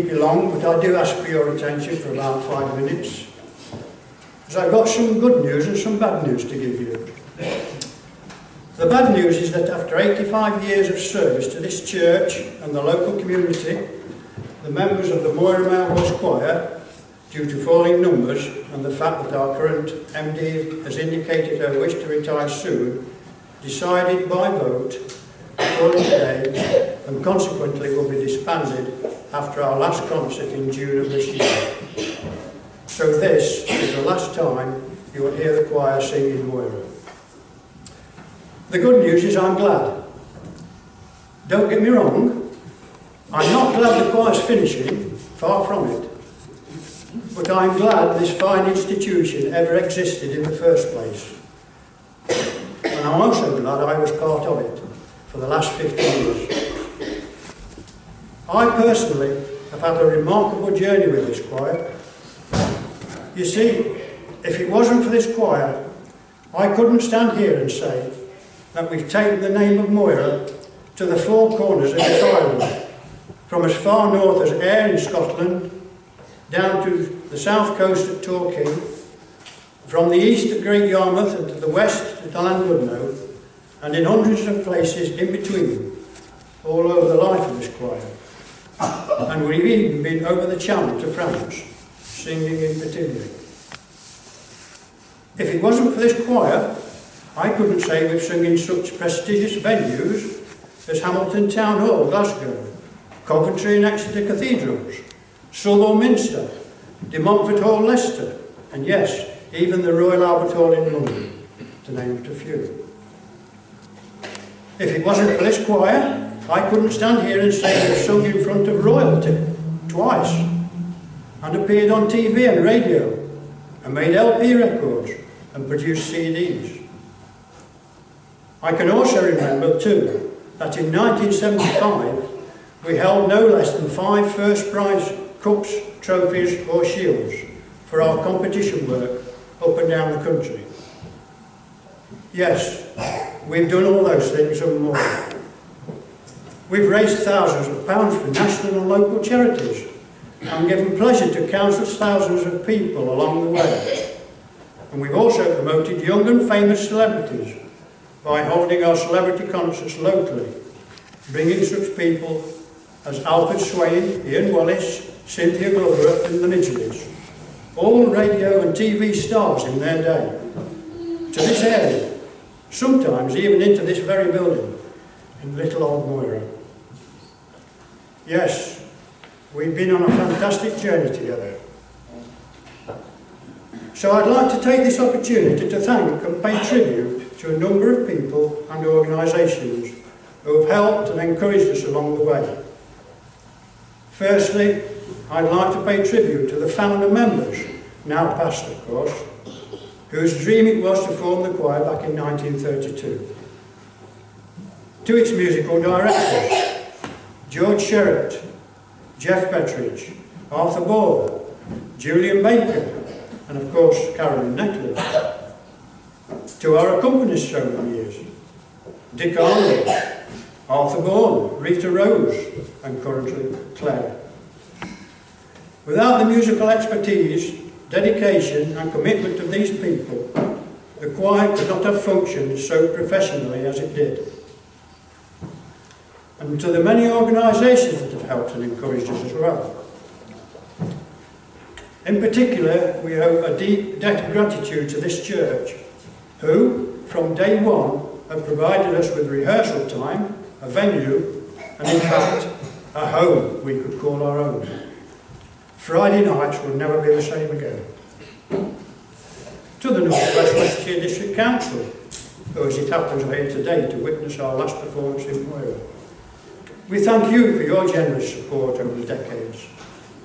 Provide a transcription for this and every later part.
keep you long, but I do ask for your attention for about 5 minutes, because I've got some good news and some bad news to give you. The bad news is that after 85 years of service to this church and the local community, the members of the Moira Male Voice Choir, due to falling numbers and the fact that our current MD has indicated her wish to retire soon, decided by vote, according to age, and consequently will be disbanded after our last concert in June of this year. So this is the last time you will hear the choir singing Moira. The good news is I'm glad. Don't get me wrong, I'm not glad the choir's finishing, far from it. But I'm glad this fine institution ever existed in the first place. And I'm also glad I was part of it for the last 15 years. I personally have had a remarkable journey with this choir. You see, if it wasn't for this choir, I couldn't stand here and say that we've taken the name of Moira to the four corners of this island, from as far north as Ayr in Scotland, down to the south coast at Torquay, from the east at Great Yarmouth and to the west at Llandudno, and in hundreds of places in between, all over the life of this choir. And we've even been over the Channel to France, singing in Petillier. If it wasn't for this choir, I couldn't say we've sung in such prestigious venues as Hamilton Town Hall, Glasgow, Coventry and Exeter Cathedrals, Southall Minster, De Montfort Hall, Leicester, and yes, even the Royal Albert Hall in London, to name but a few. If it wasn't for this choir, I couldn't stand here and say we've sung in front of royalty twice, and appeared on TV and radio, and made LP records, and produced CDs. I can also remember too that in 1975 we held no less than 5 first prize cups, trophies or shields for our competition work up and down the country. Yes, we've done all those things and more. We've raised thousands of pounds for national and local charities and given pleasure to countless thousands of people along the way. And we've also promoted young and famous celebrities by holding our celebrity concerts locally, bringing such people as Alfred Swain, Ian Wallace, Cynthia Glover and the Midgeleys, all radio and TV stars in their day, to this area, sometimes even into this very building, in little old Moira. Yes, we've been on a fantastic journey together. So I'd like to take this opportunity to thank and pay tribute to a number of people and organisations who have helped and encouraged us along the way. Firstly, I'd like to pay tribute to the founder members, now past of course, whose dream it was to form the choir back in 1932. To its musical directors, George Sherratt, Jeff Bettridge, Arthur Ball, Julian Baker, and of course Carolyn Necklace. To our accompanists over the years, Dick Arnold, Arthur Bourne, Rita Rose, and currently Claire. Without the musical expertise, dedication and commitment of these people, the choir could not have functioned so professionally as it did. And to the many organisations that have helped and encouraged us as well. In particular, we owe a deep debt of gratitude to this church, who, from day one, have provided us with rehearsal time, a venue, and in fact, a home we could call our own. Friday nights will never be the same again. To the North West Leicestershire District Council, who as it happens are here today to witness our last performance in Moira. We thank you for your generous support over the decades.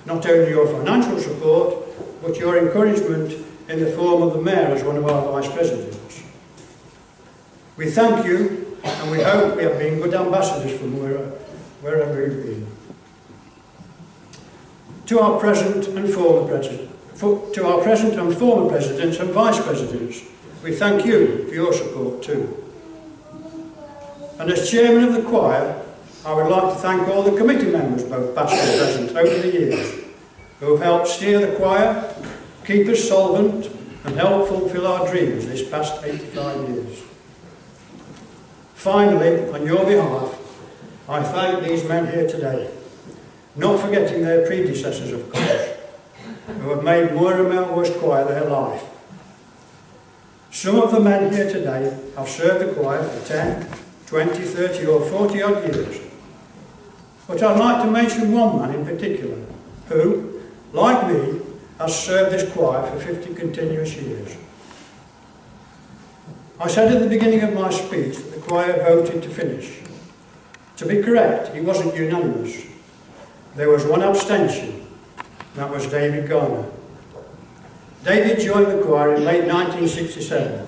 Not only your financial support, but your encouragement in the form of the Mayor as one of our Vice Presidents. We thank you, and we hope we have been good ambassadors for Moira, wherever you've been. To our present and former presidents and vice presidents, we thank you for your support too. And as chairman of the choir, I would like to thank all the committee members, both past and present, over the years, who have helped steer the choir, keep us solvent, and help fulfil our dreams this past 85 years. Finally, on your behalf, I thank these men here today, not forgetting their predecessors, of course, who have made Moira Melrose Choir their life. Some of the men here today have served the choir for 10, 20, 30 or 40 odd years. But I'd like to mention one man in particular, who, like me, has served this choir for 50 continuous years. I said at the beginning of my speech that the choir voted to finish. To be correct, it wasn't unanimous. There was one abstention. That was David Garner. David joined the choir in late 1967,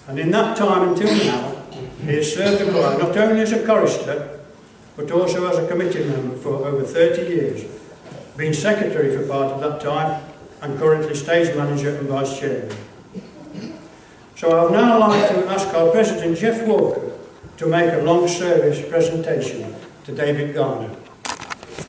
and in that time until now, he has served the choir not only as a chorister, but also as a committee member for over 30 years, being secretary for part of that time, and currently stage manager and vice chairman. So I would now like to ask our president, Jeff Walker, to make a long service presentation to David Garner.